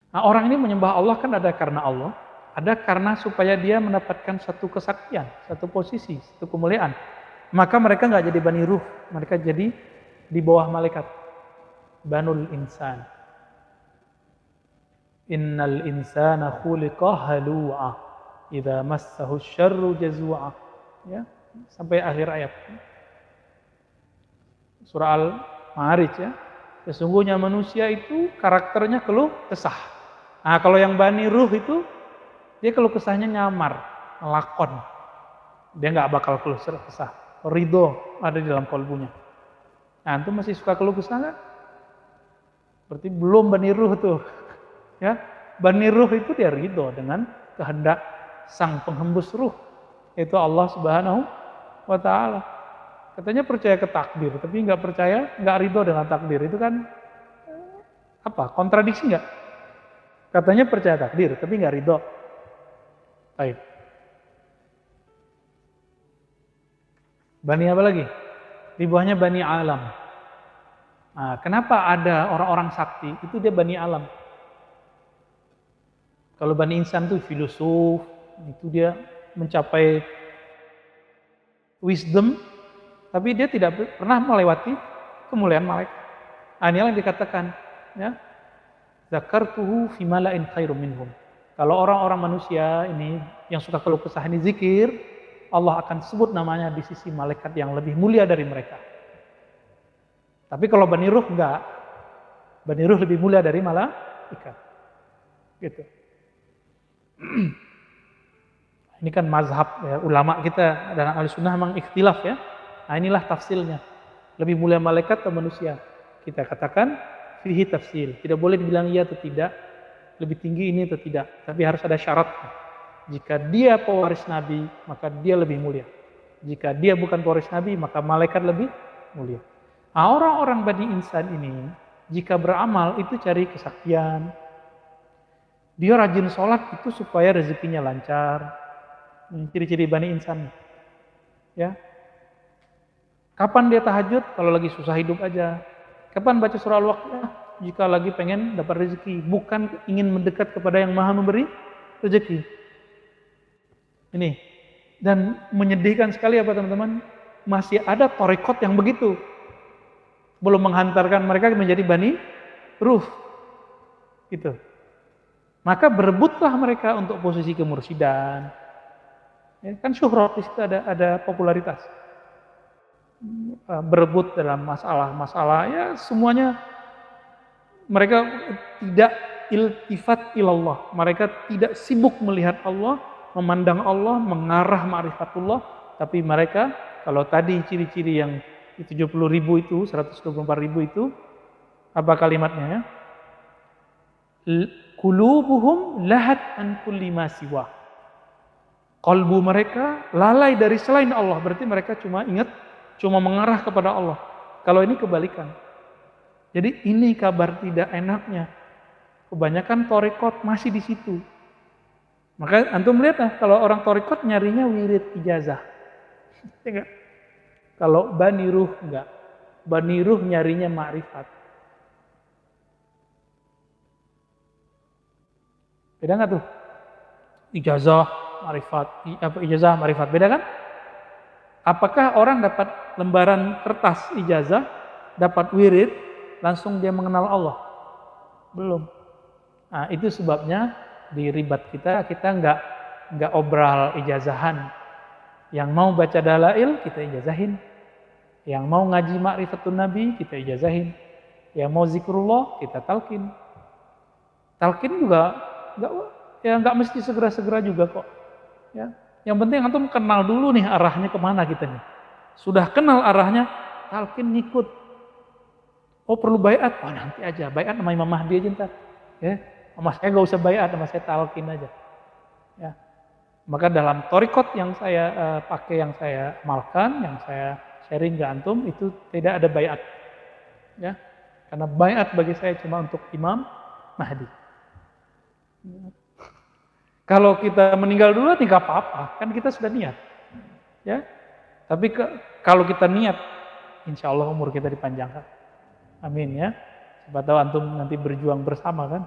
Nah, orang ini menyembah Allah kan ada karena Allah, ada karena supaya dia mendapatkan satu kesaktian, satu posisi, satu kemuliaan. Maka mereka nggak jadi Bani Ruh, mereka jadi di bawah malaikat. Banul Insan. Innal insana khuliqa halu'a idza massahu syarru jazua. Ya, sampai akhir ayat. Surah Al-Ma'arij ya. Sesungguhnya manusia itu karakternya keluh kesah. Nah, kalau yang Bani Ruh itu dia keluh kesahnya nyamar, lakon. Dia nggak bakal keluh kesah. Ridho ada di dalam kalbunya. Nah, antum masih suka keluh kesah nggak? Berarti belum Bani Ruh tuh. Ya, Bani Ruh itu dia ridho dengan kehendak sang penghembus ruh, yaitu Allah Subhanahu wa Ta'ala. Katanya percaya ke takdir, tapi nggak percaya, nggak ridho dengan takdir. Itu kan apa? Kontradiksi nggak? Katanya percaya takdir, tapi nggak ridho. Baik. Bani apa lagi? Di bawahnya Bani Alam. Nah, kenapa ada orang-orang sakti? Itu dia Bani Alam. Kalau Bani Insan itu filosof, itu dia mencapai wisdom, tapi dia tidak pernah melewati kemuliaan malaikat. Inilah yang dikatakan, ya, zakartuhu fi mala'in khairum minhum. Kalau orang-orang manusia ini yang suka keluh kesah ini zikir, Allah akan sebut namanya di sisi malaikat yang lebih mulia dari mereka. Tapi kalau Bani Ruh enggak. Bani Ruh lebih mulia dari malaikat. Gitu. Ini kan mazhab ya, ulama kita dan ahli sunnah memang ikhtilaf ya. Nah, inilah tafsirnya. Lebih mulia malaikat atau manusia? Kita katakan fihi tafsir. Tidak boleh dibilang iya atau tidak. Lebih tinggi ini atau tidak. Tapi harus ada syarat. Jika dia pewaris Nabi, maka dia lebih mulia. Jika dia bukan pewaris Nabi, maka malaikat lebih mulia. Nah, orang-orang Bani Insan ini, jika beramal itu cari kesaktian. Dia rajin sholat itu supaya rezekinya lancar. Ciri-ciri Bani Insan. Ya. Kapan dia tahajud? Kalau lagi susah hidup aja. Kapan baca surah Al-Waqiah? Jika lagi pengen dapat rezeki, bukan ingin mendekat kepada yang Maha memberi rezeki. Ini. Dan menyedihkan sekali apa teman-teman? Masih ada tarekat yang begitu. Belum menghantarkan mereka menjadi Bani Ruh. Gitu. Maka berebutlah mereka untuk posisi kemursidan. Ya, kan syuhrat di situ ada popularitas. Berebut dalam masalah-masalah ya semuanya mereka tidak iltifat ilallah. Mereka tidak sibuk melihat Allah, memandang Allah, mengarah ma'rifatullah, tapi mereka kalau tadi ciri-ciri yang 70.000 itu, 124.000 itu apa kalimatnya ya? Qulubuhum lahat an kulli ma siwa. Kalbu mereka lalai dari selain Allah, berarti mereka cuma mengarah kepada Allah. Kalau ini kebalikan. Jadi ini kabar tidak enaknya. Kebanyakan tarekat masih di situ. Maka antum lihat lah, kalau orang tarekat nyarinya wirid ijazah. Enggak. Kalau Bani Ruh enggak. Bani Ruh nyarinya ma'rifat. Beda nggak tuh? Ijazah, ma'rifat, ijazah, ma'rifat, beda kan? Apakah orang dapat lembaran kertas ijazah, dapat wirid, langsung dia mengenal Allah? Belum. Nah, itu sebabnya di ribat kita nggak obral ijazahan. Yang mau baca dalail kita ijazahin. Yang mau ngaji ma'rifatun Nabi kita ijazahin. Yang mau zikrullah kita talqin. Talqin juga nggak mesti segera-segera juga kok. Ya. Yang penting antum kenal dulu nih arahnya kemana kita nih. Sudah kenal arahnya, talqin ngikut. Oh perlu baiat, oh nanti aja baiat sama Imam Mahdi aja ntar. Ya, sama saya nggak usah baiat, sama saya talqin aja. Ya. Maka dalam thariqat yang saya pakai, yang saya amalkan, yang saya sharing ke antum itu tidak ada baiat. Ya. Karena baiat bagi saya cuma untuk Imam Mahdi. Kalau kita meninggal dulu tidak apa-apa, kan kita sudah niat. Ya. Tapi kalau kita niat, insya Allah umur kita dipanjangkan. Amin ya. Siapa tahu antum nanti berjuang bersama kan.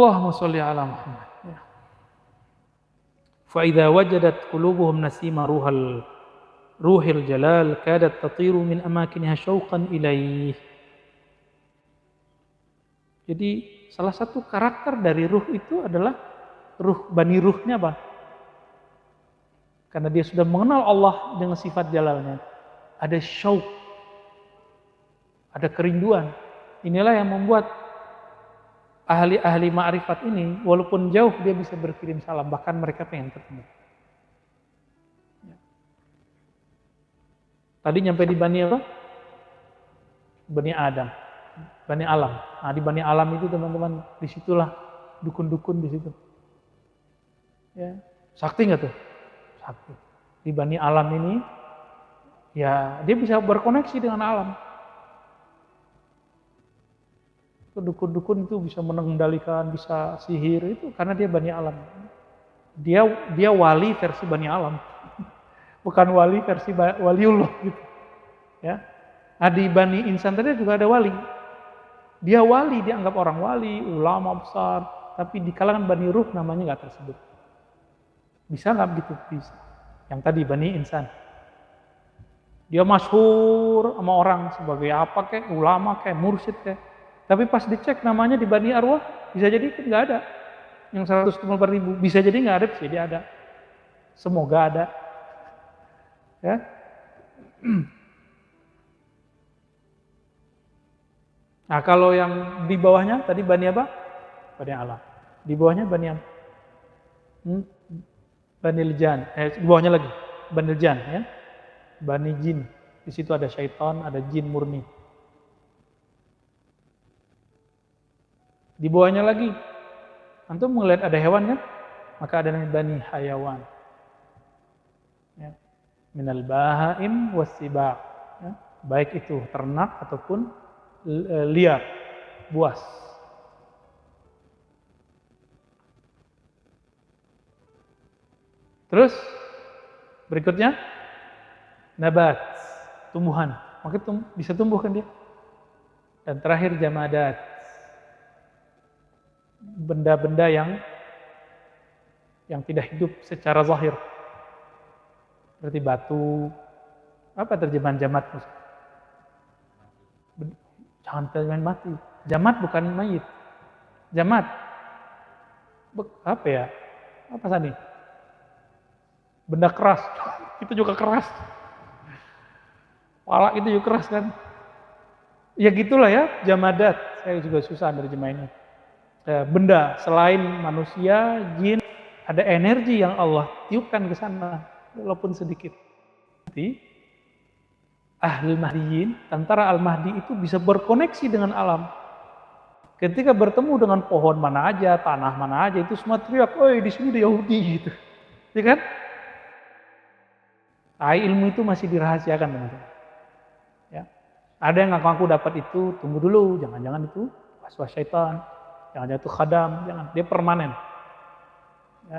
Allahumma sholli ala Muhammad. Ya. Fa idza wajadat qulubuhum nasima ruhil jalal kadat tatiru min amakiniha syauqan ilaih. Jadi salah satu karakter dari ruh itu adalah ruh bani ruhnya apa? Karena dia sudah mengenal Allah dengan sifat jalalnya. Ada syauq, ada kerinduan. Inilah yang membuat ahli-ahli ma'rifat ini, walaupun jauh dia bisa berkirim salam, bahkan mereka pengen ketemu. Tadi nyampe di Bani apa? Bani Adam, Bani Alam. Nah, di Bani Alam itu teman-teman, disitulah dukun-dukun di situ. Ya, sakti nggak tuh? Sakti. Di Bani Alam ini, ya dia bisa berkoneksi dengan alam. Dukun-dukun itu bisa mengendalikan, bisa sihir itu karena dia Bani Alam. Dia wali versi Bani Alam. Bukan wali versi waliullah gitu. Ya. Nah, di Bani Insan tadi juga ada wali. Dia wali, dianggap orang wali, ulama besar, tapi di kalangan Bani Ruh namanya nggak tersebut. Bisa nggak begitu? Bisa. Yang tadi Bani Insan. Dia masyhur sama orang sebagai apa kayak ulama kayak mursyid kayak. Tapi pas dicek namanya di Bani Arwah, bisa jadi kan nggak ada. Yang 124.000, bisa jadi nggak ada, bisa jadi ada. Semoga ada. Ya. Nah, kalau yang di bawahnya tadi Bani apa? Bani Alam. Di bawahnya Bani apa? Bani Jan. Di bawahnya lagi Bani Jan ya. Bani Jin. Di situ ada syaitan, ada jin murni. Di bawahnya lagi, antum melihat ada hewan kan? Maka ada namanya Bani Hayawan. Ya. Minal bahaim wassibaq. Ya. Baik itu ternak ataupun liar, buas. Terus berikutnya nabat, tumbuhan. Maka bisa tumbuh kan dia. Dan terakhir jamadat, benda-benda yang tidak hidup secara zahir. Seperti batu. Apa terjemahan jamat? Jangan terjemahan mati. Jamat bukan mayit. Jamat. Apa ya? Apa tadi? Benda keras. Itu juga keras. Palak itu juga keras kan? Ya gitulah ya, jamadat. Saya juga susah nerjemahinnya. Benda selain manusia, jin, ada energi yang Allah tiupkan ke sana, walaupun sedikit. Nanti Ahlul Mahdiyin, tentara Al-Mahdi itu bisa berkoneksi dengan alam. Ketika bertemu dengan pohon mana aja, tanah mana aja, itu semua teriak, "Oi, di sini ada Yahudi," gitu. Ya kan? Nah, ilmu itu masih dirahasiakan, teman-teman. Ya. Ada yang ngaku-ngaku dapat itu, tunggu dulu, jangan-jangan itu waswas syaitan, jangan-jangan itu khadam, jangan, dia permanen. Ya,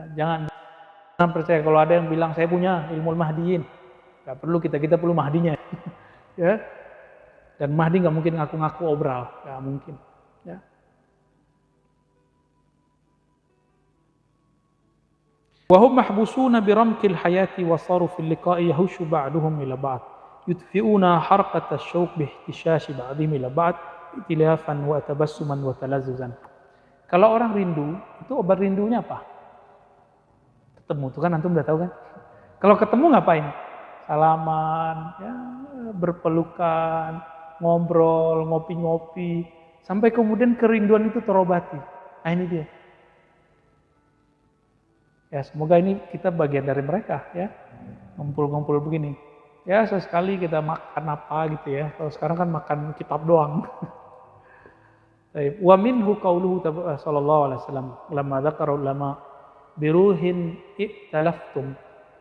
jangan percaya kalau ada yang bilang saya punya ilmu Mahdiyin. Gak perlu kita perlu Mahdinya. Ya. Dan Mahdi gak mungkin ngaku-ngaku obral, gak mungkin. Ya. Wahum mahbusuna biramkil hayati wasaru fil liqa'i yahushu ba'duhum ila ba'd yudfi'una harqata syauq bihtishashi ba'dihim ila ba'd itilafan wa tabassuman wa talazzuzan. Kalau orang rindu, itu obat rindunya apa? Ketemu, itu kan antum udah tahu kan? Kalau ketemu ngapain? Salaman, ya, berpelukan, ngobrol, ngopi-ngopi, sampai kemudian kerinduan itu terobati. Nah ini dia. Ya semoga ini kita bagian dari mereka ya, ngumpul-ngumpul begini. Ya sesekali kita makan apa gitu ya. Kalau sekarang kan makan kitab doang. Wa minhu qauluhu sallallahu alaihi wasallam lamma dzakara ulama biruhin i'talaftum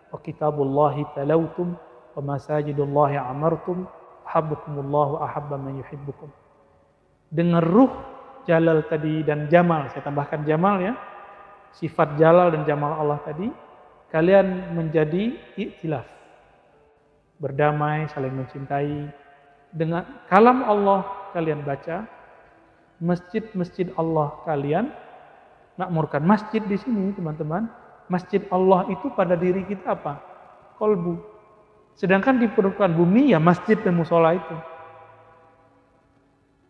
wa kitabullahi talautum wa masajidullahi amartum habbukumullahu ahabba man yuhibbukum. Dengan ruh jalal tadi dan jamal, saya tambahkan jamal ya, sifat jalal dan jamal Allah tadi, kalian menjadi i'tilaf, berdamai, saling mencintai. Dengan kalam Allah kalian baca, masjid-masjid Allah kalian makmurkan masjid di sini, teman-teman. Masjid Allah itu pada diri kita apa? Kolbu. Sedangkan di permukaan bumi ya masjid dan musola itu.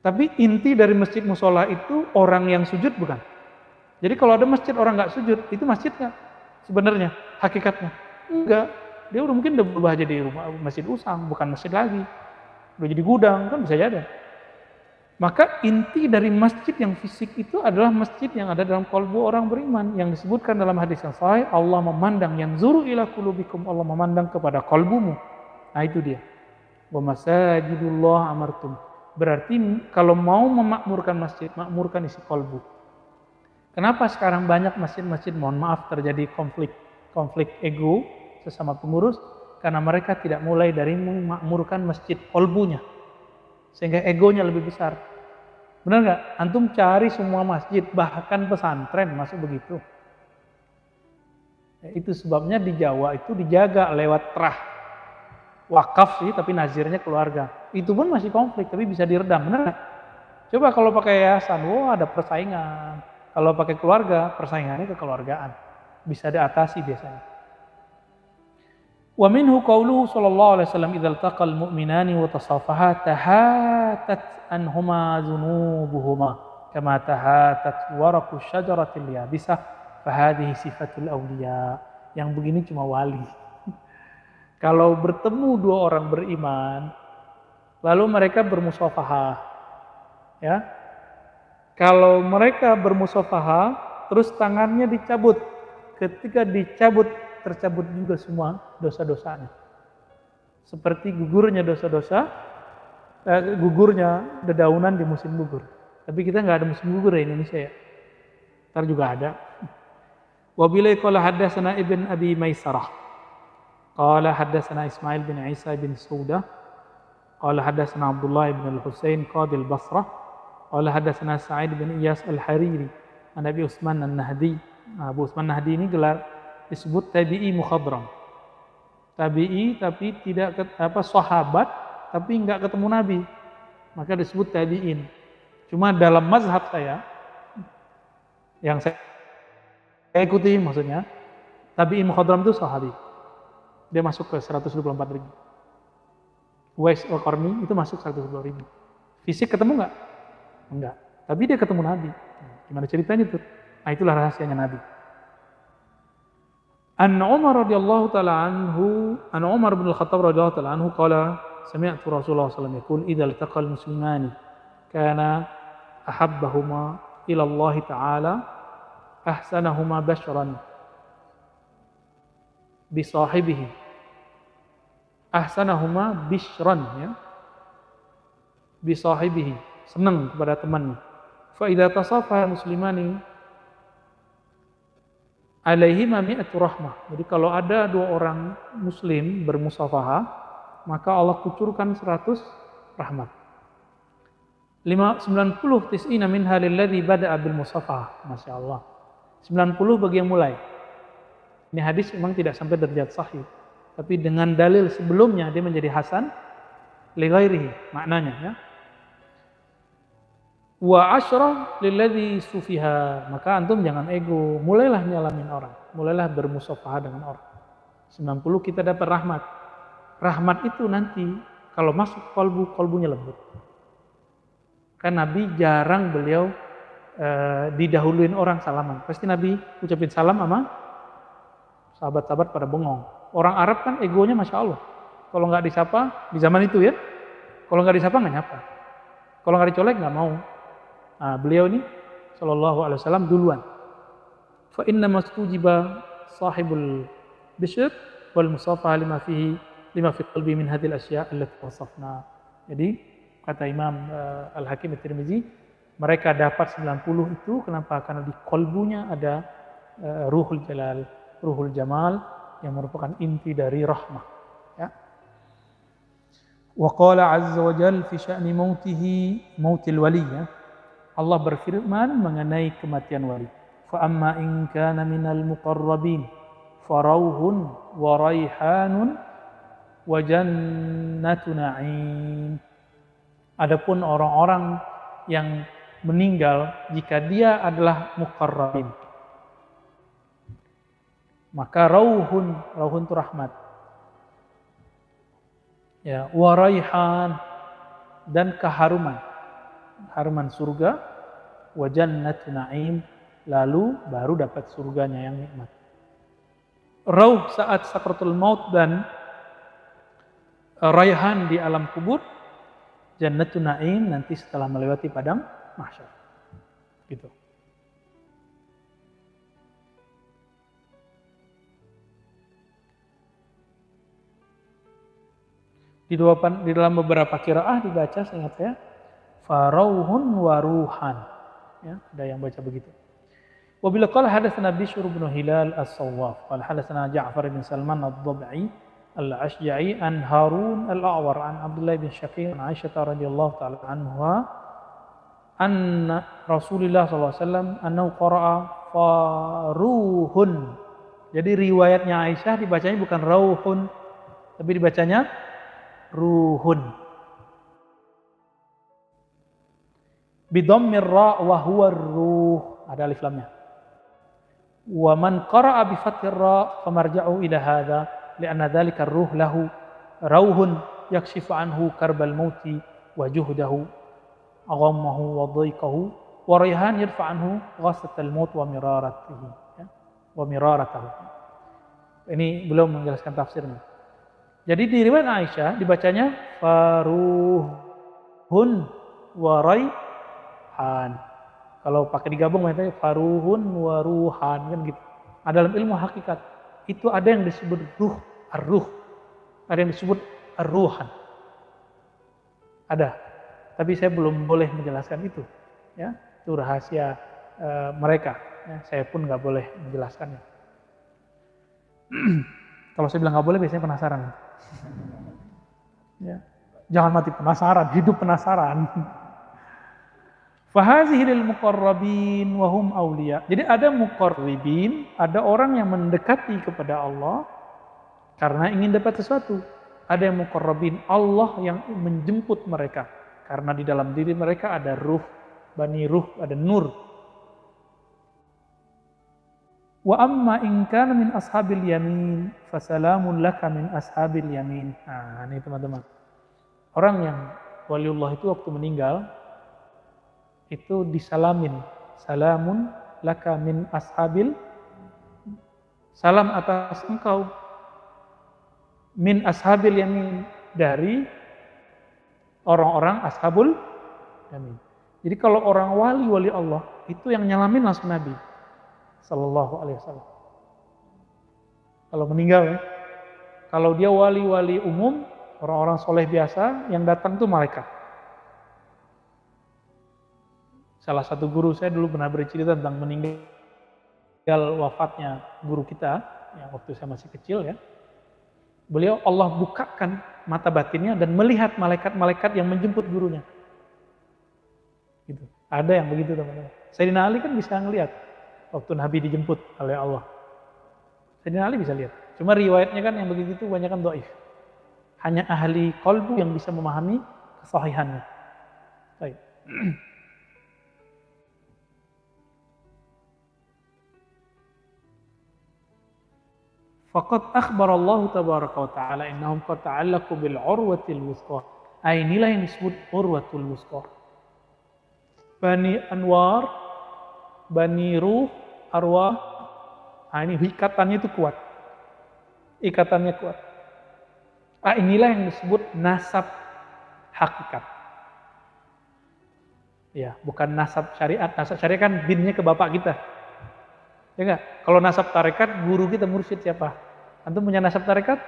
Tapi inti dari masjid musola itu orang yang sujud bukan? Jadi kalau ada masjid orang nggak sujud, itu masjid nggak? Sebenarnya, hakikatnya. Enggak. Dia mungkin udah berubah jadi rumah masjid usang, bukan masjid lagi. Udah jadi gudang, kan bisa jadi. Maka inti dari masjid yang fisik itu adalah masjid yang ada dalam kalbu orang beriman. Yang disebutkan dalam hadis yang sahih, Allah memandang yang zuru ila qulubikum, Allah memandang kepada kalbumu. Nah itu dia. Wa masajidullah amartum. Berarti kalau mau memakmurkan masjid, makmurkan isi kalbu. Kenapa sekarang banyak masjid-masjid, mohon maaf, terjadi konflik ego sesama pengurus? Karena mereka tidak mulai dari memakmurkan masjid kalbunya. Sehingga egonya lebih besar. Benar nggak? Antum cari semua masjid, bahkan pesantren, masuk begitu. Ya, itu sebabnya di Jawa itu dijaga lewat trah. Wakaf sih, tapi nazirnya keluarga. Itu pun masih konflik, tapi bisa diredam. Benar nggak? Coba kalau pakai yayasan, ada persaingan. Kalau pakai keluarga, persaingannya kekeluargaan. Bisa diatasi biasanya. Wa minhu qauluhu sallallahu alaihi wasallam idzal taqal mu'minani wa tasafaha tahatat anhuma dzunubuhuma kama tahatat waraqu syajaratil yabisah fa hadhihi sifatul awliya. Yang begini cuma wali. Kalau bertemu dua orang beriman lalu mereka bermusafahah, ya. Kalau mereka bermusafahah terus tangannya dicabut. Ketika dicabut tercabut juga semua dosa-dosanya. Seperti gugurnya dosa-dosa, gugurnya dedaunan di musim gugur. Tapi kita nggak ada musim gugur di Indonesia ya. Ntar juga ada. Wabilai qala haddatsana Ibn Abi Maisarah. Qala haddatsana Ismail bin Isa bin Saudah. Qala haddatsana Abdullah bin Al-Husain qadi al-Basrah. Qala haddatsana Sa'id bin Iyas Al-Hariri an Abi Utsman An-Nahdi. Abu Utsman Nahdi ini gelar disebut tabi'i mukhadram. Tabi'i tapi tidak sahabat tapi enggak ketemu Nabi. Maka disebut tabi'in. Cuma dalam mazhab saya yang saya ikuti maksudnya tabi'in mukhadram itu sahabi. Dia masuk ke 124.000. Uwais Al-Qarni itu masuk 120.000. Fisik ketemu enggak? Enggak. Tapi dia ketemu Nabi. Gimana ceritanya itu? Nah itulah rahasianya Nabi. An Umar radhiyallahu taala anhu, An Umar bin Al-Khattab radhiyallahu taala anhu qala sami'tu Rasulullah sallallahu alaihi wasallam yaqul idza iltaqal muslimani kana ahabbahuma ila Allah taala ahsanahuma bashran bi sahibihi. Ahsanahuma bishran ya. Bi sahibihi, senang kepada temannya. Fa idza tasafaha muslimani alaihi mi'atu rahmah. Jadi kalau ada dua orang muslim bermusafahah, maka Allah kucurkan 100 rahmat. 90 tis'ina minha lilladzi bada'a bil musafahah. Masya Allah. 90 bagi yang mulai. Ini hadis memang tidak sampai derajat sahih. Tapi dengan dalil sebelumnya dia menjadi hasan li ghairihi, maknanya ya. Wa asyrah lilladzi sufiha, maka antum jangan ego, mulailah nyalamin orang, mulailah bermusafahah dengan orang. 90 kita dapat rahmat. Rahmat itu nanti kalau masuk kolbunya lembut. Kan Nabi jarang beliau didahuluin orang salaman. Pasti Nabi ucapin salam sama sahabat-sahabat pada bengong. Orang Arab kan egonya Masya Allah. Kalau nggak disapa di zaman itu ya, kalau nggak disapa nggak nyapa. Kalau nggak dicolek nggak mau. Nah, beliau ini sallallahu alaihi wasallam duluan. Fa inna mastujiba sahibul bishr wal musafaha lima fi qalbi min hadhil asya' allati wasafna. Jadi kata Imam Al-Hakim At-Tirmizi, mereka dapat 90 itu kenapa? Karena di kolbunya ada ruhul jalal, ruhul jamal yang merupakan inti dari rahmah, ya. Wa qala 'azza wa jalla fi sya'ni mautil wali ya. Allah berfirman mengenai kematian wali. Fa amma in kana minal muqarrabin farauhun wa raihanun wa jannatu na'im. Adapun orang-orang yang meninggal jika dia adalah muqarrabin. Maka rauhun itu rahmat. Ya, wa raihan, dan keharuman. Haruman surga, wa jannatu na'im, lalu baru dapat surganya yang nikmat. Rauh saat sakratul maut dan raihan di alam kubur, jannatu na'im nanti setelah melewati padang mahsyar. Gitu. Di dalam beberapa qiraah dibaca, seingat saya, farauhun waruhan. Ya, ada yang baca begitu. Wa bila qala hadatsana Bishr bin Hilal as-Sawwaf, qala hadatsana Ja'far bin Salman ad-Dab'i al-Ashja'i an Harun al-A'war an Abdullah bin Syakir an Aisyah radhiyallahu ta'ala anha anna Rasulullah sallallahu alaihi wasallam annahu qara'a faruhun. Jadi riwayatnya Aisyah dibacanya bukan rauhun, tapi dibacanya ruhun. Bidammir ra wa huwa ruh, ada alif lamnya. Wa man qara'a bi fathir ra famarja'u ila hadha li'anna dhalika ar-ruh lahu rauhun yakshifu anhu karbal mauti wa juhdahu aghammahu wa dhayqahu wa rayhan yarfa anhu ghasatal maut wa miraratihi, ya, wa miraratahu. Ini belum menjelaskan tafsirnya. Jadi di riwayat Aisyah dibacanya faruhun wa raihan. Kalau pakai digabung maknanya faruhun wa ruhan, kan gitu. Dalam ilmu hakikat itu ada yang disebut ruh, ar-ruh. Ada yang disebut ar-ruhan. Ada. Tapi saya belum boleh menjelaskan itu. Ya, itu rahasia mereka. Ya, saya pun nggak boleh menjelaskannya. Kalau saya bilang nggak boleh, biasanya penasaran. Ya. Jangan mati penasaran, hidup penasaran. Fahazihi lil muqarrabin wa hum auliya. Jadi ada muqarribin, ada orang yang mendekati kepada Allah karena ingin dapat sesuatu. Ada yang muqarrabin, Allah yang menjemput mereka karena di dalam diri mereka ada ruh, bani ruh, ada nur. Wa amma in kana min ashabil yamin fasalamun laka min ashabil yamin. Nah, ini teman-teman. Orang yang waliullah itu waktu meninggal itu disalamin. Salamun laka min ashabil, salam atas engkau, min ashabil yamin, dari orang-orang ashabul yamin. Jadi kalau orang wali Allah itu yang nyalamin langsung Nabi Sallallahu Alaihi Wasallam. Kalau meninggal ya. Kalau dia wali-wali umum, orang-orang soleh biasa, yang datang tuh malaikat. Salah satu guru saya dulu pernah bercerita tentang meninggal wafatnya guru kita, yang waktu saya masih kecil ya. Beliau Allah bukakan mata batinnya dan melihat malaikat-malaikat yang menjemput gurunya. Gitu. Ada yang begitu teman-teman. Sayyidina Ali kan bisa ngelihat waktu Nabi dijemput oleh Allah. Sayyidina Ali bisa lihat. Cuma riwayatnya kan yang begitu itu banyak kan dhaif. Hanya ahli qalbu yang bisa memahami kesahihannya. Baik. Faqad akhbar Allah tabaraka wa ta'ala innahum qad ta'allaqu bil urwatil wuthqa. Inilah yang disebut urwatul wuthqa. Bani Anwar, Bani Ruh, Arwah, ini ikatannya itu kuat. Ikatannya kuat. Inilah yang disebut nasab hakikat. Ya, bukan nasab syariat. Nasab syariat kan binnya ke bapak kita. Ya enggak? Kalau nasab tarekat, guru kita mursyid siapa? Antum punya nasab tarekat?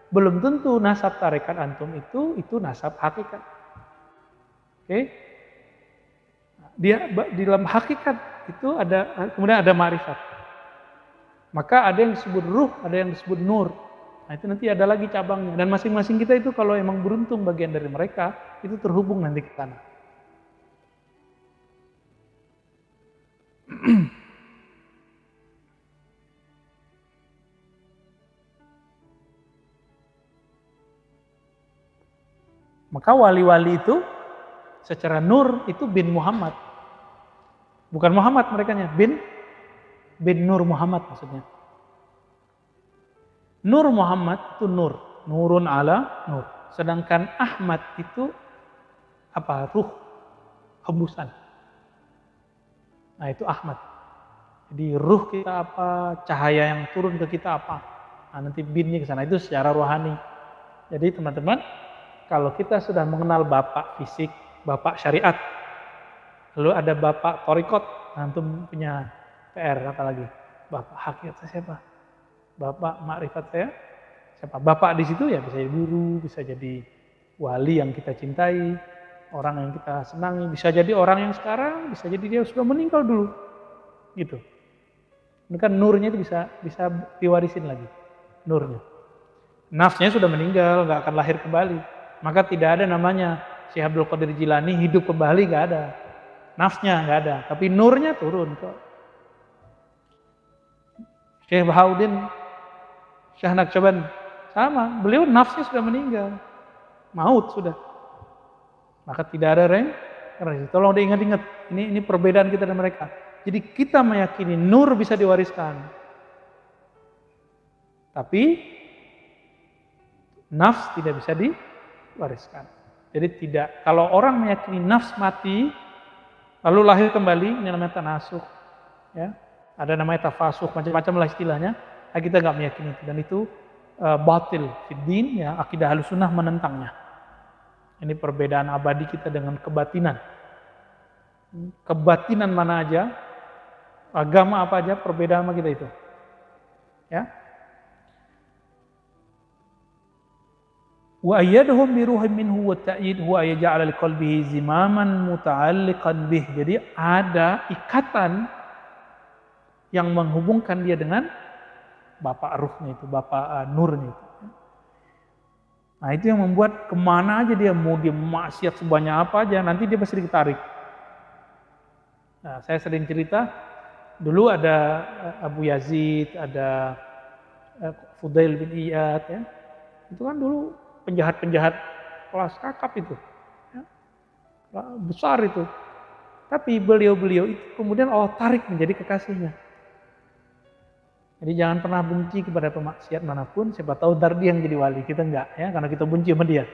Belum tentu nasab tarekat antum itu nasab hakikat. Oke? Dia di dalam hakikat itu ada, kemudian ada ma'rifat. Maka ada yang disebut ruh, ada yang disebut nur. Nah itu nanti ada lagi cabangnya. Dan masing-masing kita itu kalau emang beruntung bagian dari mereka, itu terhubung nanti ke sana. Maka wali-wali itu secara nur itu bin Muhammad. Bukan Muhammad merekanya, bin Nur Muhammad maksudnya. Nur Muhammad itu nur, nurun ala nur. Sedangkan Ahmad itu apa? Ruh, hembusan. Nah itu Ahmad. Jadi ruh kita apa, cahaya yang turun ke kita apa. Nah nanti binnya ke sana, itu secara rohani. Jadi teman-teman, kalau kita sudah mengenal Bapak fisik, Bapak syariat, lalu ada Bapak torikot, antum punya PR apalagi? Bapak hakikat saya siapa? Bapak makrifat saya siapa? Bapak di situ ya bisa jadi guru, bisa jadi wali yang kita cintai, orang yang kita senangi, bisa jadi orang yang sekarang, bisa jadi dia sudah meninggal dulu. Gitu. Ini kan nurnya itu bisa diwarisin lagi. Nurnya. Nafsnya sudah meninggal, nggak akan lahir kembali. Maka tidak ada namanya Syekh Abdul Qadir Jilani hidup kembali, nggak ada. Nafsnya nggak ada, tapi nurnya turun kok. Syekh Bahauddin, Syekh Naqsyaband sama, beliau nafsnya sudah meninggal, maut sudah. Maka tidak ada reinkarnasi. Tolong diingat-ingat, ini perbedaan kita dan mereka. Jadi kita meyakini nur bisa diwariskan, tapi nafs tidak bisa diwariskan. Jadi tidak. Kalau orang meyakini nafs mati, lalu lahir kembali, ini namanya tanasukh. Ya, ada namanya tafasukh, macam-macam lah istilahnya. Nah, kita nggak meyakini itu, dan itu batil fiddin, ya, akidah Ahlussunnah menentangnya. Ini perbedaan abadi kita dengan kebatinan. Kebatinan mana aja, agama apa aja, perbedaan sama kita itu. Ya. Wa ayyadahum bi ruhin minhu wa ta'yid huwa yaj'al li qalbihi zimaman muta'alliqan bih. Jadi ada ikatan yang menghubungkan dia dengan Bapak ruhnya itu, Bapak nurnya itu. Nah itu yang membuat kemana aja dia, mau dia maksiat sebanyak apa aja, nanti dia pasti ditarik. Nah saya sering cerita, dulu ada Abu Yazid, ada Fudail bin Iyad, ya. Itu kan dulu penjahat-penjahat kelas kakap itu, ya. Besar itu. Tapi beliau-beliau itu kemudian Allah tarik menjadi kekasihnya. Jadi jangan pernah benci kepada pemaksiat manapun, siapa tahu ntar dia yang jadi wali, kita enggak, ya, karena kita benci sama dia.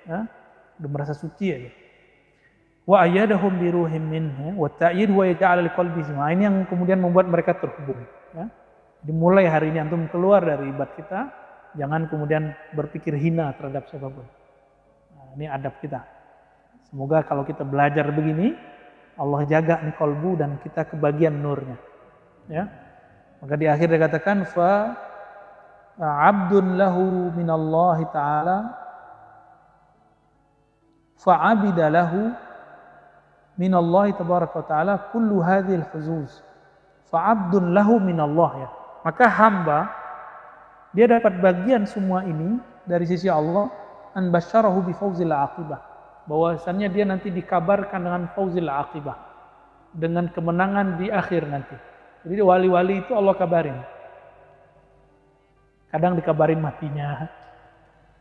Ya, udah merasa suci aja. Wa ayyadahum bi ruhin minhu wa ta'yid wa yaj'al li qalbi zima. Ini yang kemudian membuat mereka terhubung, ya. Jadi mulai hari ini antum keluar dari ibad kita, jangan kemudian berpikir hina terhadap siapapun. Nah, ini adab kita. Semoga kalau kita belajar begini, Allah jaga nih kolbu dan kita kebagian nurnya. Ya. Maka di akhir dia katakan fa abdun lahu minallahi ta'ala fa abida lahu minallahi tabaraka wa ta'ala kullu hadhil huzuz. Fa abdun lahu minallah, ya. Maka hamba dia dapat bagian semua ini dari sisi Allah, an basyarahu bi fauzil aqibah. Bahwasannya dia nanti dikabarkan dengan fauzil aqibah, dengan kemenangan di akhir nanti. Jadi wali-wali itu Allah kabarin. Kadang dikabarin matinya,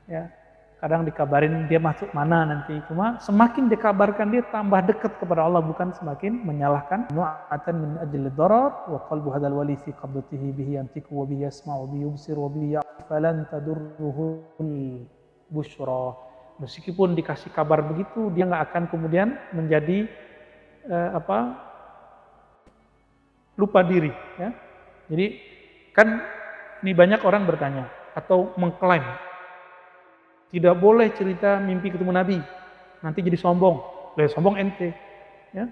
ya. Kadang dikabarin dia masuk mana nanti. Cuma semakin dikabarkan dia tambah dekat kepada Allah, bukan semakin menyalahkan. Nu'atan min ajli darar wa qalbu hadzal wali fi qabdatihi bihi yantiqu wa bihi yasma'u bihi yubsir wa bihi falan tadurruhu busyra. Meskipun dikasih kabar begitu, dia nggak akan kemudian menjadi lupa diri, ya. Jadi kan ini banyak orang bertanya atau mengklaim tidak boleh cerita mimpi ketemu Nabi, nanti jadi sombong. Sombong ente, ya.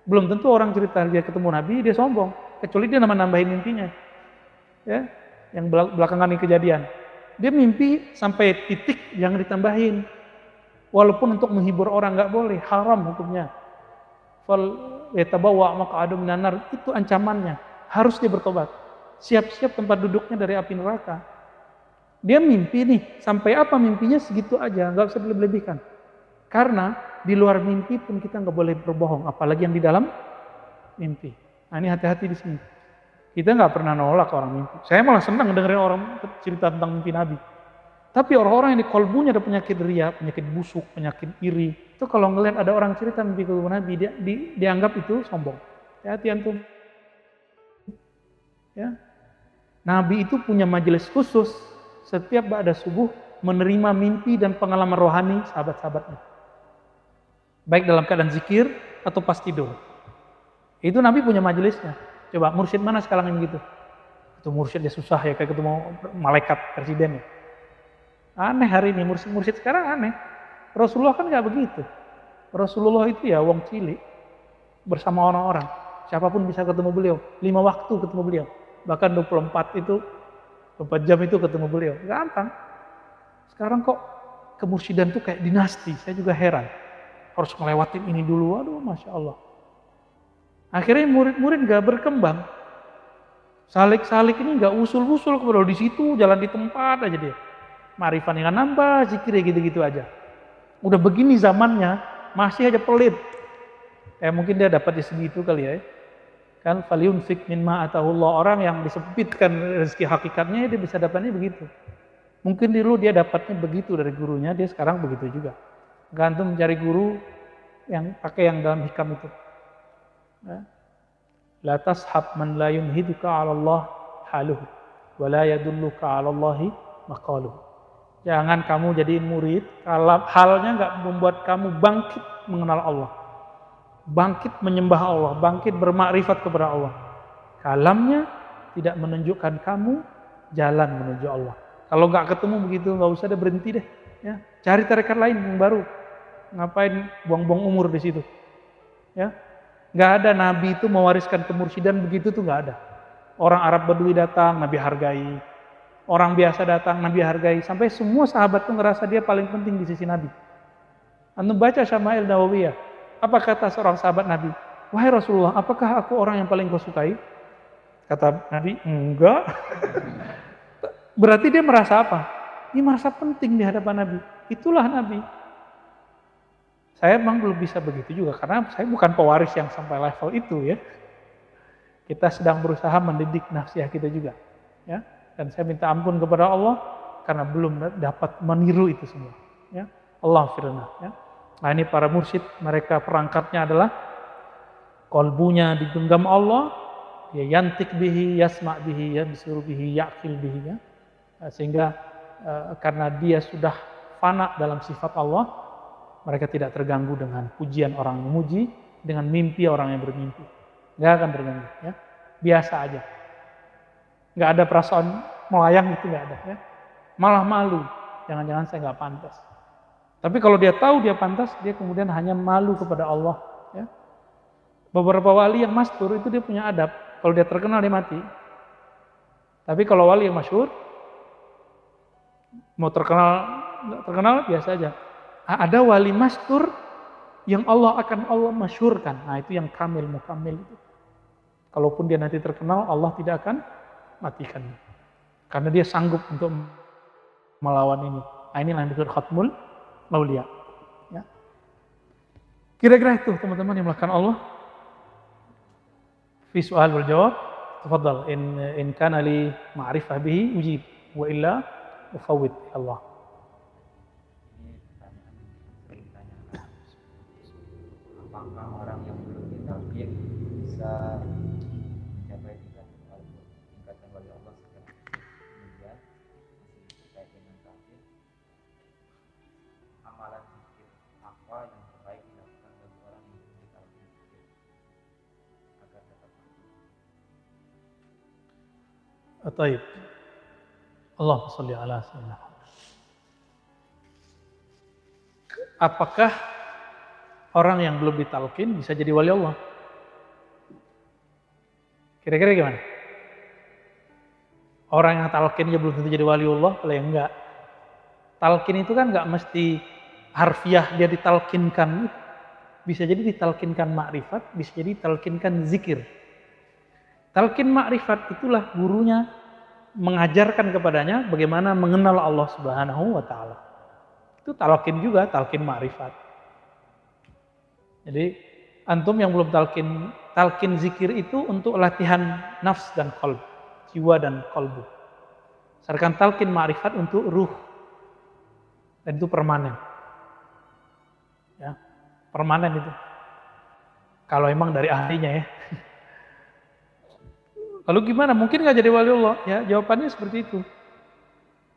Belum tentu orang cerita dia ketemu Nabi dia sombong, kecuali dia nambahin mimpinya, ya. Yang belakangan ini kejadian, dia mimpi sampai titik yang ditambahin, walaupun untuk menghibur orang nggak boleh, haram hukumnya. Fal yatabawa maq'adahu minan nar, itu ancamannya, harus dia bertobat. Siap-siap tempat duduknya dari api neraka. Dia mimpi nih, sampai apa mimpinya segitu aja, nggak usah dilebih-lebihkan. Karena di luar mimpi pun kita nggak boleh berbohong, apalagi yang di dalam mimpi. Nah ini hati-hati di sini. Kita nggak pernah nolak orang mimpi. Saya malah senang dengerin orang cerita tentang mimpi Nabi. Tapi orang-orang yang di kolbunya ada penyakit riya, penyakit busuk, penyakit iri, itu kalau ngelihat ada orang cerita mimpi ketemu Nabi, dia dianggap itu sombong. Hati-hati antum. Ya. Nabi itu punya majelis khusus setiap ba'da subuh menerima mimpi dan pengalaman rohani sahabat-sahabatnya. Baik dalam keadaan zikir atau pas tidur. Itu Nabi punya majelisnya. Coba mursyid mana sekarang yang begitu? Itu mursyid dia susah ya, kayak ketemu malaikat presiden ya. Aneh hari ini, mursyid sekarang aneh. Rasulullah kan nggak begitu. Rasulullah itu ya wong cilik bersama orang-orang. Siapapun bisa ketemu beliau. 5 waktu ketemu beliau. Bahkan 24 jam itu ketemu beliau. Gampang. Sekarang kok kemursyidan tuh kayak dinasti. Saya juga heran. Harus ngelewatin ini dulu. Aduh, Masya Allah. Akhirnya murid-murid gak berkembang. Salik-salik ini gak usul-usul. Kalau di situ jalan di tempat aja dia. Ma'rifatnya gak nambah, zikirnya gitu-gitu aja. Udah begini zamannya, masih aja pelit. Mungkin dia dapat di segitu kali ya. Kan falyunfik mimma atahullah, orang yang disempitkan rezeki hakikatnya dia bisa dapatnya begitu. Mungkin dulu dia dapatnya begitu dari gurunya, dia sekarang begitu juga. Gantung mencari guru yang pakai yang dalam hikam itu. La tashab man la yunhiduka 'ala Allah haluhu wa la yadulluka 'ala Allahi maqaluhu. Jangan kamu jadiin murid kalau halnya enggak membuat kamu bangkit mengenal Allah. Bangkit menyembah Allah, bangkit bermakrifat kepada Allah. Kalamnya tidak menunjukkan kamu jalan menuju Allah. Kalau nggak ketemu begitu, nggak usah deh, berhenti deh. Ya, cari tarekat lain yang baru. Ngapain buang-buang umur di situ? Ya, nggak ada Nabi itu mewariskan kemursyidaan begitu tuh nggak ada. Orang Arab Badui datang, Nabi hargai. Orang biasa datang, Nabi hargai. Sampai semua sahabat tuh ngerasa dia paling penting di sisi Nabi. Antum baca Syama'il Nawawiyah. Apa kata seorang sahabat Nabi? Wahai Rasulullah, apakah aku orang yang paling kau sukai? Kata Nabi, enggak. Berarti dia merasa apa? Dia merasa penting di hadapan Nabi. Itulah Nabi. Saya memang belum bisa begitu juga, karena saya bukan pewaris yang sampai level itu ya. Kita sedang berusaha mendidik nafsiyah kita juga. Ya. Dan saya minta ampun kepada Allah, karena belum dapat meniru itu semua. Ya. Allah firman. Ya. Nah ini para mursyid, mereka perangkatnya adalah kolbunya digenggam Allah, ya yantik bihi, yasma' bihi, ya bisiru bihi, yakil bihi, ya. Sehingga karena dia sudah fana dalam sifat Allah, mereka tidak terganggu dengan pujian orang yang memuji, dengan mimpi orang yang bermimpi. Nggak akan terganggu, ya. Biasa aja. Nggak ada perasaan melayang itu nggak ada, ya. Malah malu, jangan-jangan saya nggak pantas. Tapi kalau dia tahu dia pantas, dia kemudian hanya malu kepada Allah. Ya. Beberapa wali yang masyhur itu dia punya adab. Kalau dia terkenal dia mati. Tapi kalau wali yang masyhur, mau terkenal biasa aja. Ada wali masyhur yang Allah masyhurkan. Nah itu yang kamil, mukamil itu. Kalaupun dia nanti terkenal, Allah tidak akan matikan. Karena dia sanggup untuk melawan ini. Nah inilah yang disebut khatmul Aulia. Ya. Kira-kira itu teman-teman yang melakukan Allah. Fi soal wal jawab. Tafadhal in kana li ma'rifah bihi ujib wa illa ufawwid Allah. Apakah orang yang belum ditalqin bisa mencapai tingkatan wali Allah setelah kemudian masih terkait dengan talqin? Amalan zikir apa yang terbaik dilakukan bagi orang yang belum ditalqin zikir agar dapat mati? Taib. Allahumma shalli ala sayyidina. Apakah orang yang belum ditalqin bisa jadi wali Allah? Kira-kira gimana? Orang yang talqinnya belum tentu jadi wali Allah, kalau yang enggak. Talqin itu kan enggak mesti harfiah dia ditalqinkan. Bisa jadi ditalqinkan makrifat, bisa jadi ditalqinkan zikir. Talqin makrifat itulah gurunya mengajarkan kepadanya bagaimana mengenal Allah Subhanahu wa taala. Itu talqin juga, talqin makrifat. Jadi antum yang belum talqin zikir itu untuk latihan nafs dan qalb, jiwa dan qalbu. Sedangkan talqin makrifat untuk ruh. Dan itu permanen. Ya, permanen itu. Kalau emang dari ahlinya ya. Lalu gimana? Mungkin nggak jadi wali Allah? Ya, jawabannya seperti itu.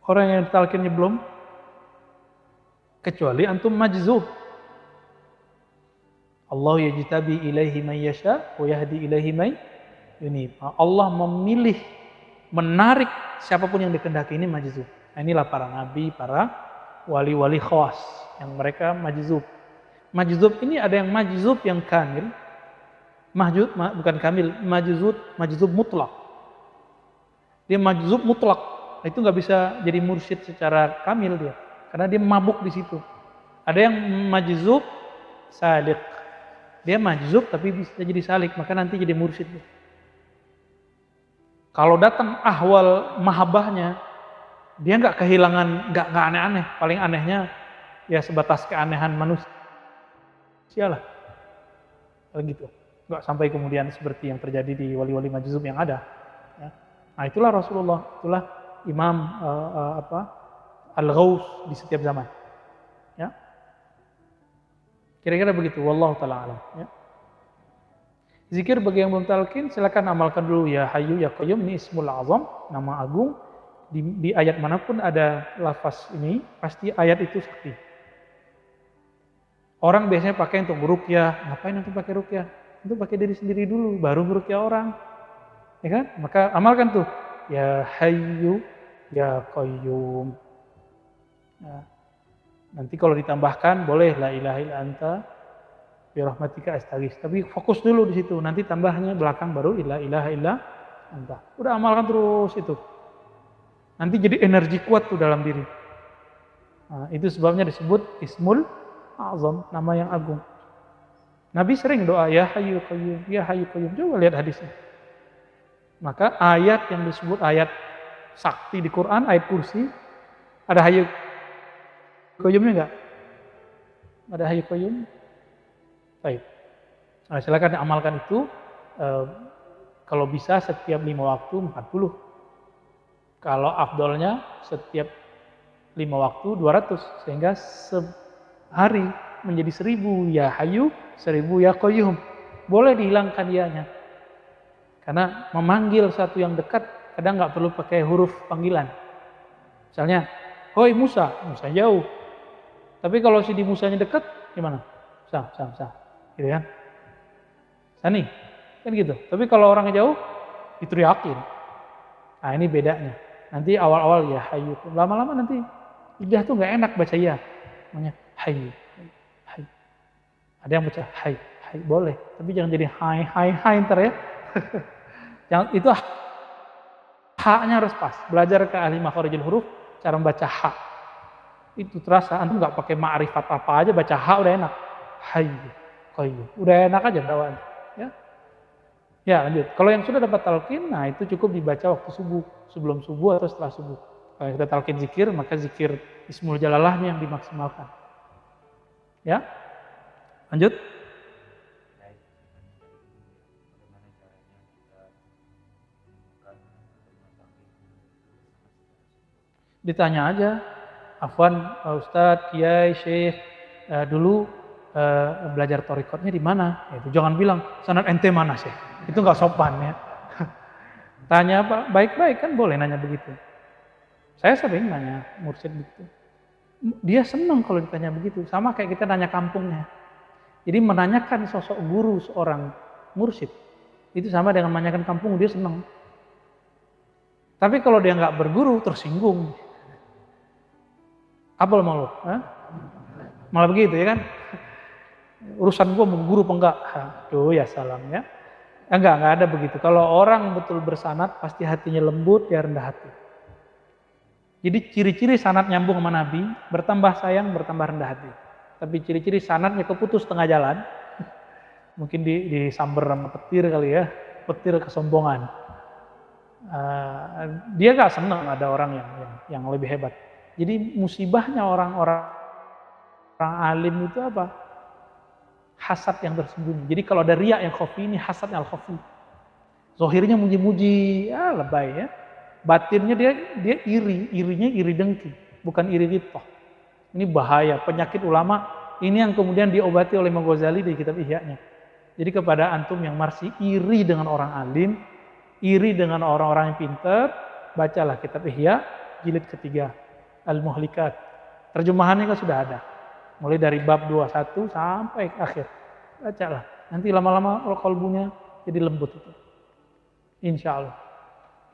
Orang yang ditalkinnya belum, kecuali antum majzub. Allah yajtabi ilaihi man yasha wa yahdi ilaihi man yunib. Allah memilih, menarik siapapun yang dikehendaki, ini majzub. Nah, inilah para nabi, para wali-wali khawas yang mereka majzub. Majzub ini ada yang majzub yang kamil, bukan kamil, majzub mutlak. Dia majzub mutlak. Nah, itu nggak bisa jadi mursyid secara kamil dia, karena dia mabuk di situ. Ada yang majzub salik. Dia majzub tapi bisa jadi salik, maka nanti jadi mursyid. Kalau datang ahwal mahabbahnya, dia nggak kehilangan, nggak aneh-aneh. Paling anehnya ya sebatas keanehan manusia lah. Gitu. Nggak sampai kemudian seperti yang terjadi di wali-wali majzub yang ada. Ya. Nah, itulah Rasulullah, itulah Imam Al-Ghaus di setiap zaman. Ya. Kira-kira begitu, wallahu taala alam, ya. Zikir bagi yang belum talqin, silakan amalkan dulu ya Hayyu ya Qayyum, ini ismul azam, nama agung. Di ayat manapun ada lafaz ini, pasti ayat itu sakti. Orang biasanya pakai untuk ruqyah, ngapain nanti pakai ruqyah? Itu pakai diri sendiri dulu, baru ruqyah orang. Ya kan? Maka amalkan tuh, ya Hayyu ya Qayyum. Ya. Nanti kalau ditambahkan boleh la ilaha illa anta bi rahmatika astaghits. Tapi fokus dulu di situ. Nanti tambahnya belakang baru la ilaha illa anta. Udah amalkan terus itu. Nanti jadi energi kuat tuh dalam diri. Nah, itu sebabnya disebut Ismul Azam, nama yang agung. Nabi sering doa ya Hayyu Qayyum, ya Hayyu Qayyum. Coba lihat hadisnya. Maka ayat yang disebut ayat sakti di Quran, ayat kursi, ada Hayyu Qayyumnya enggak? Ada Hayyu Qayyum? Baik. Nah, silakan amalkan itu. Kalau bisa setiap 5 waktu 40. Kalau afdolnya setiap 5 waktu 200. Sehingga sehari menjadi 1000 ya Hayyu, 1000 ya Qayyum. Boleh dihilangkan ianya. Karena memanggil satu yang dekat kadang nggak perlu pakai huruf panggilan. Misalnya, hoi Musa, Musa jauh. Tapi kalau si di Musanya dekat, gimana? Musa. Gitu kan? Sani, kan gitu. Tapi kalau orang jauh, diteriakin. Nah, ini bedanya. Nanti awal-awal ya Hayyu. Lama-lama nanti lidah tuh nggak enak baca ya. Namanya Hayyu. Ada yang baca hai, boleh. Tapi jangan jadi hai ntar ya. Yang itu haknya harus pas. Belajar ke ahli makharijul huruf, cara membaca ha. Itu terasa, antum nggak pakai ma'rifat apa aja, baca ha udah enak. Hayyu, Qayyum. Udah enak aja dakwaan. Ya. Ya lanjut. Kalau yang sudah dapat talqin, nah itu cukup dibaca waktu subuh. Sebelum subuh atau setelah subuh. Kalau sudah talqin zikir, maka zikir Ismul Jalalahnya yang dimaksimalkan. Ya. Lanjut. Ditanya aja, Afwan, Ustadz, Kiai, Syekh, dulu belajar thariqatnya di mana? Itu jangan bilang sanad ente mana Syekh. Itu nggak sopan ya. Tanya apa? Baik-baik kan boleh nanya begitu. Saya sering nanya mursyid begitu. Dia senang kalau ditanya begitu. Sama kayak kita nanya kampungnya. Jadi menanyakan sosok guru seorang mursyid itu sama dengan menanyakan kampung, dia senang. Tapi kalau dia nggak berguru tersinggung. Apa mau lo? Malah begitu ya kan? Urusan gua mau guru apa enggak? Aduh ya salam ya. Enggak ada begitu. Kalau orang betul bersanad pasti hatinya lembut, dia rendah hati. Jadi ciri-ciri sanad nyambung sama Nabi, bertambah sayang, bertambah rendah hati. Tapi ciri-ciri sanadnya keputus tengah jalan, mungkin disamber sama petir kali ya, petir kesombongan. Dia gak senang ada orang yang lebih hebat. Jadi musibahnya orang-orang alim itu apa? Hasad yang tersembunyi. Jadi kalau ada riya yang khafi, ini hasad yang al-khafi. Zohirnya muji-muji, lebay ya. Batinnya dia irinya iri dengki, bukan iri ghibthah. Ini bahaya, penyakit ulama. Ini yang kemudian diobati oleh Imam Ghazali di kitab Ihya-nya. Jadi kepada antum yang masih iri dengan orang alim, iri dengan orang-orang yang pintar, bacalah kitab Ihya, jilid ketiga, Al-Muhlikat. Terjemahannya kan sudah ada. Mulai dari bab 21 sampai akhir. Bacalah. Nanti lama-lama kalbunya jadi lembut itu. Insya Allah.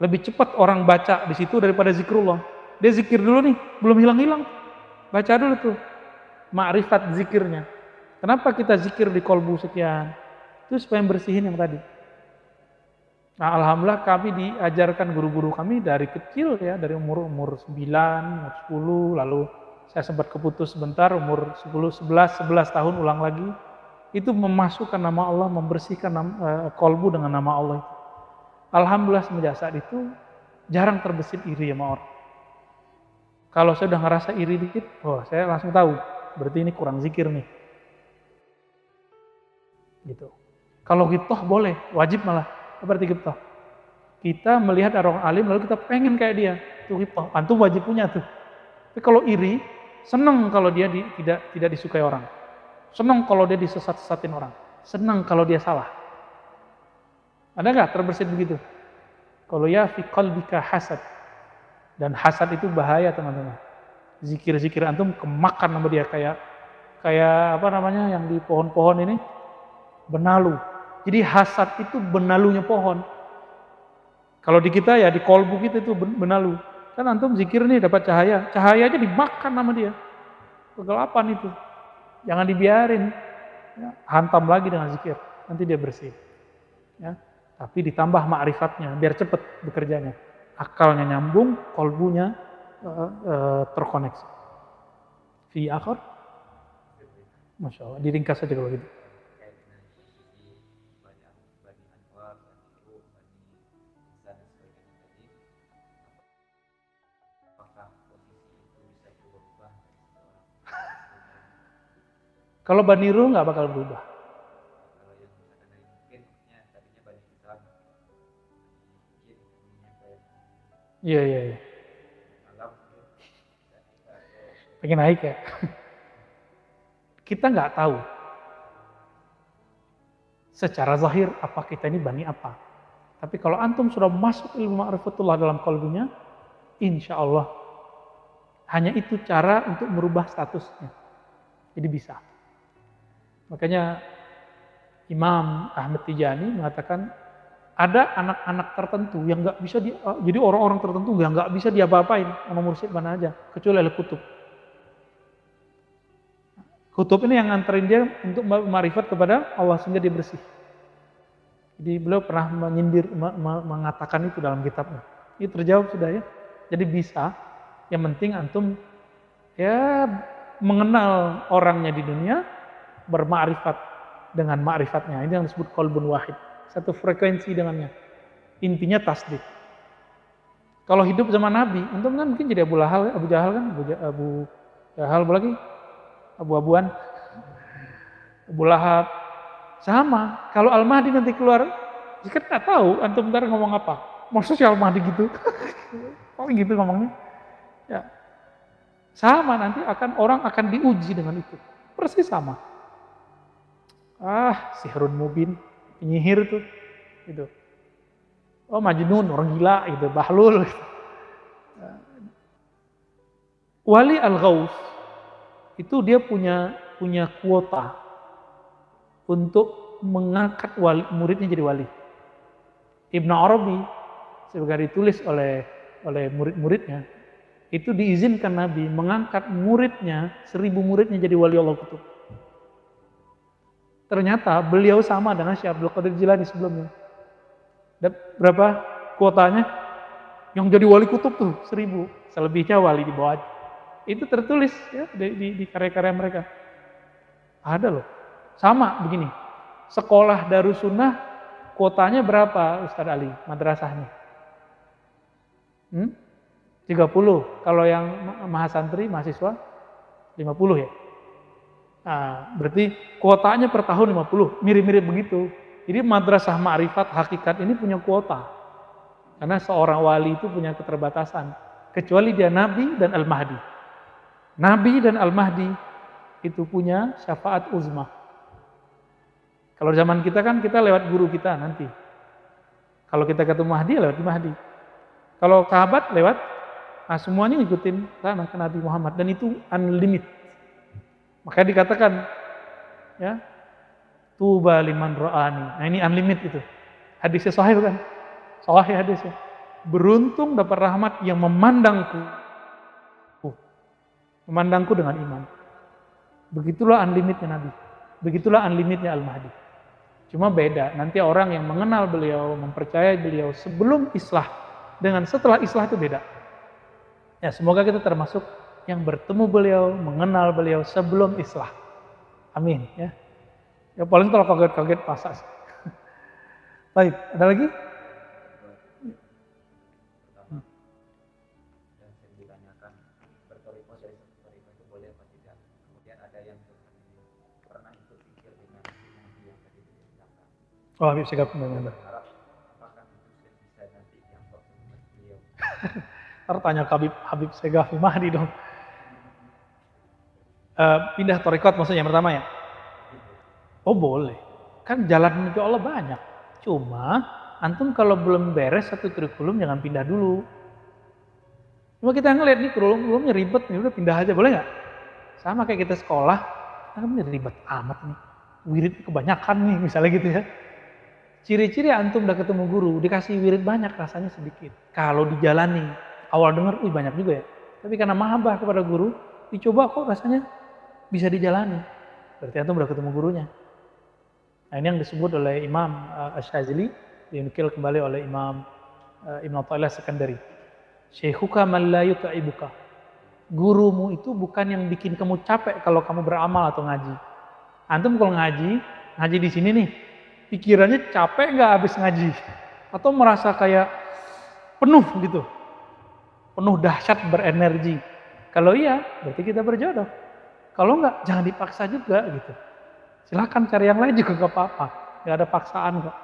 Lebih cepat orang baca di situ daripada zikrullah. Dia zikir dulu nih, belum hilang-hilang. Baca dulu tuh. Ma'rifat zikirnya. Kenapa kita zikir di kolbu sekian? Itu supaya bersihin yang tadi. Nah, alhamdulillah kami diajarkan guru-guru kami dari kecil ya, dari umur 9, umur 10, lalu saya sempat keputus sebentar, umur 10, 11 tahun ulang lagi. Itu memasukkan nama Allah, membersihkan kolbu dengan nama Allah itu. Alhamdulillah semenjak saat itu jarang terbesit iri sama orang. Kalau saya udah ngerasa iri dikit, saya langsung tahu, berarti ini kurang zikir nih. Gitu. Kalau ghibthah boleh, wajib malah. Apa arti ghibthah? Kita melihat orang alim lalu kita pengen kayak dia. Itu ghibthah. Antum wajib punya tuh. Tapi kalau iri, senang kalau dia tidak disukai orang. Senang kalau dia disesat-sesatin orang. Senang kalau dia salah. Ada nggak terbersit begitu? Kalau ya fi qalbika hasad. Dan hasad itu bahaya teman-teman. Zikir-zikir antum kemakan sama dia kayak apa namanya yang di pohon-pohon ini benalu. Jadi hasad itu benalunya pohon. Kalau di kita ya di kolbu kita itu benalu. Kan antum zikir nih dapat cahaya. Cahayanya dimakan sama dia. Kegelapan itu. Jangan dibiarin. Ya, hantam lagi dengan zikir. Nanti dia bersih. Ya. Tapi ditambah ma'rifatnya biar cepat bekerjanya. Akalnya nyambung, kolbunya terkoneksi. Fi akhir. Masya Allah. Diringkas saja kalau gitu. Kalau Baniru nggak bakal berubah. Kalau yang misalkan dari mungkin maksudnya tadinya Bani Islam mungkin Iya. alam Pengen naik ya. Kita nggak tahu secara zahir apa kita ini Bani apa. Tapi kalau antum sudah masuk ilmu ma'rifatullah dalam kalbunya, insya Allah hanya itu cara untuk merubah statusnya. Jadi bisa. Makanya Imam Ahmad Tijani mengatakan ada anak-anak tertentu yang nggak bisa jadi orang-orang tertentu yang nggak bisa diapa-apain sama mursyid mana aja kecuali oleh kutub. Kutub ini yang nganterin dia untuk marifat kepada Allah sehingga dia bersih. Jadi beliau pernah menyindir mengatakan itu dalam kitabnya. Ini terjawab sudah ya. Jadi bisa. Yang penting antum ya mengenal orangnya di dunia, bermakrifat dengan ma'rifatnya. Ini yang disebut qalbun wahid. Satu frekuensi dengannya. Intinya tasdik. Kalau hidup zaman Nabi, antum kan mungkin jadi Abu Jahal kan, Abu Jahal lagi, Abu-abuan, Abu Lahab. Sama. Kalau Al-Mahdi nanti keluar, jika nggak tahu antum ntar ngomong apa. Maksudnya Al-Mahdi gitu. Paling gitu ngomongnya. Ya. Sama nanti orang akan diuji dengan itu. Persis sama. Sihrun mubin, penyihir tuh, gitu. Oh Majnun, orang gila, gitu, Bahlul. Gitu. Wali al-Ghaus itu dia punya kuota untuk mengangkat muridnya jadi wali. Ibnu Arabi sebagai ditulis oleh murid-muridnya itu diizinkan Nabi mengangkat muridnya 1000 muridnya jadi wali Allah kutub. Ternyata beliau sama dengan Syekh Abdul Qadir Jilani sebelumnya. Dan berapa kuotanya? Yang jadi wali kutub tuh 1000. Selebihnya wali di bawah. Itu tertulis ya di karya-karya mereka. Ada loh. Sama begini. Sekolah Darussunnah kuotanya berapa Ustaz Ali madrasahnya? 30. Kalau yang mahasantri mahasiswa 50 ya. Nah, berarti kuotanya per tahun 50, mirip-mirip begitu. Jadi madrasah ma'rifat hakikat ini punya kuota. Karena seorang wali itu punya keterbatasan. Kecuali dia Nabi dan Al-Mahdi. Nabi dan Al-Mahdi itu punya syafaat uzma. Kalau zaman kita kan kita lewat guru kita nanti. Kalau kita ketemu Mahdi lewat Mahdi. Kalau sahabat lewat Nah, semuanya ngikutin sana ke Nabi Muhammad dan itu unlimited. Makanya dikatakan ya, tuba liman ra'ani. Nah, ini unlimited itu. Hadisnya sahih bukan? Sahih hadisnya. Beruntung dapat rahmat yang memandangku. Memandangku dengan iman. Begitulah unlimitednya Nabi. Begitulah unlimitednya Al-Mahdi. Cuma beda, nanti orang yang mengenal beliau, mempercayai beliau sebelum islah dengan setelah islah itu beda. Ya, semoga kita termasuk yang bertemu beliau, mengenal beliau sebelum islah. Amin ya. Ya paling kalau kaget-kaget pasas. Baik, ada lagi? Pertama, yang saya ditanyakan bertoriko dari satu toriko itu boleh apa tidak? Kemudian ada yang pernah ikut pikir dengan yang tadi diceritakan. Oh, Habib Segaf benar. Berharap apakah itu bisa nanti yang dengan beliau. Ntar tanya ke Habib Segaf Mahdi dong. Pindah torikot maksudnya yang pertama ya? Oh boleh. Kan jalan menuju Allah banyak. Cuma antum kalau belum beres satu kurikulum jangan pindah dulu. Cuma kita ngeliat nih kurikulumnya ribet nih, udah pindah aja boleh nggak? Sama kayak kita sekolah, kan ini ribet amat nih. Wirid kebanyakan nih misalnya gitu ya. Ciri-ciri antum udah ketemu guru, dikasih wirid banyak rasanya sedikit. Kalau dijalani, awal denger, banyak juga ya. Tapi karena mahabbah kepada guru, dicoba kok rasanya bisa dijalani. Berarti antum udah ketemu gurunya. Nah ini yang disebut oleh Imam Asy-Syadzili, dinukil kembali oleh Imam Ibn Athaillah Sekandari. Syekhuka man la yut'ibuka. Gurumu itu bukan yang bikin kamu capek kalau kamu beramal atau ngaji. Antum kalau ngaji di sini nih, pikirannya capek nggak habis ngaji? Atau merasa kayak penuh gitu? Penuh dahsyat berenergi. Kalau iya, berarti kita berjodoh. Kalau enggak, jangan dipaksa juga gitu. Silahkan cari yang lain juga gak apa-apa. Gak ada paksaan kok.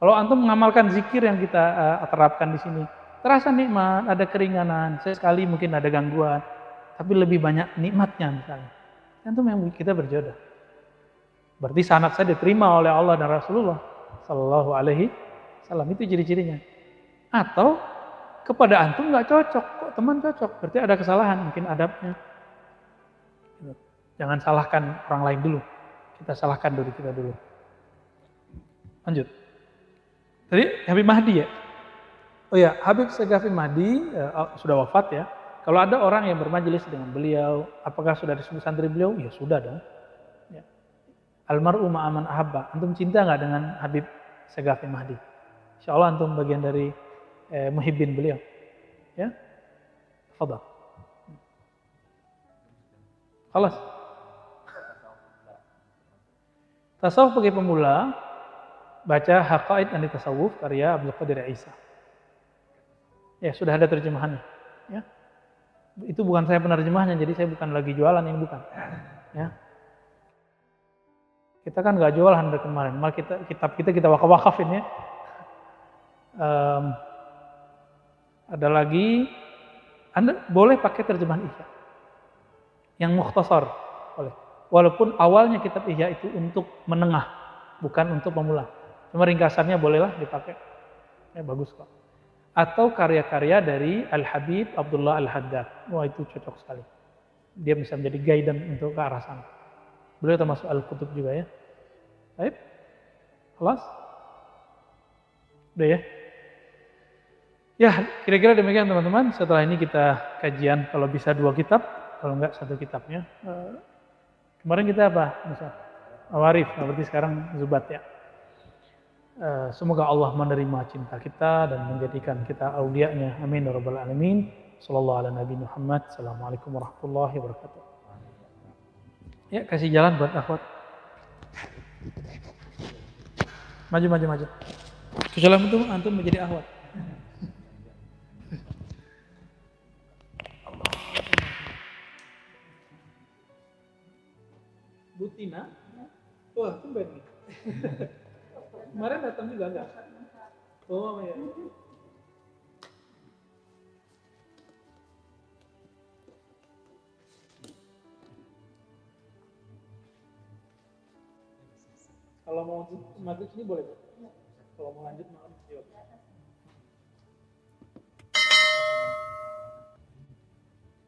Kalau antum mengamalkan zikir yang kita terapkan di sini, terasa nikmat, ada keringanan. Sesekali mungkin ada gangguan, tapi lebih banyak nikmatnya misalnya. Antum yang kita berjodoh. Berarti sanad saya diterima oleh Allah dan Rasulullah Sallallahu Alaihi Wasallam, itu ciri-cirinya. Atau kepada antum nggak cocok, kok teman cocok, berarti ada kesalahan, mungkin adabnya. Jangan salahkan orang lain dulu, kita salahkan diri kita dulu. Lanjut. Tadi Habib Mahdi ya? Oh ya, Habib Segaf Mahdi sudah wafat ya. Kalau ada orang yang bermajelis dengan beliau, apakah sudah disebut santri beliau? Ya sudah dong. Ya. Almar'u ma'aman ahabba. Antum cinta nggak dengan Habib Segaf Mahdi? Insya Allah antum bagian dari muhibbin beliau. Ya, tafadhal. Khalas. Tasawuf bagi pemula, baca Haqaid Anit Tasawuf karya Abdul Qadir Isa. Ya, sudah ada terjemahannya. Ya. Itu bukan saya penerjemahnya, jadi saya bukan lagi jualan, ini bukan. Ya. Kita kan nggak jualan dari kemarin, malah kitab kita wakaf-wakafin ya. Ada lagi, Anda boleh pakai terjemahan Ihya. Yang mukhtasar, boleh. Walaupun awalnya kitab Ihya itu untuk menengah, bukan untuk pemula. Cuma ringkasannya bolehlah dipakai. Ya, bagus kok. Atau karya-karya dari Al-Habib Abdullah Al-Haddad. Wah, itu cocok sekali. Dia bisa menjadi guidance untuk ke arah sana. Beliau termasuk Al-Kutub juga ya. Baik. Kelas? Udah ya? Ya, kira-kira demikian teman-teman. Setelah ini kita kajian kalau bisa 2 kitab, kalau enggak 1 kitabnya. Kemarin kita apa? Misal Awarif, berarti sekarang Zubat ya. Semoga Allah menerima cinta kita dan menjadikan kita aulianya. Amin ya rabbal alamin. Sallallahu ala nabi Muhammad. Assalamualaikum warahmatullahi wabarakatuh. Ya, kasih jalan buat akhwat. Maju. Kecuali antum menjadi akhwat. Butina, wah tumben nih. Kemarin datang juga enggak? Oh ya. Kalau mau maghrib sini boleh, Pak? Kalau mau lanjut malam, yuk.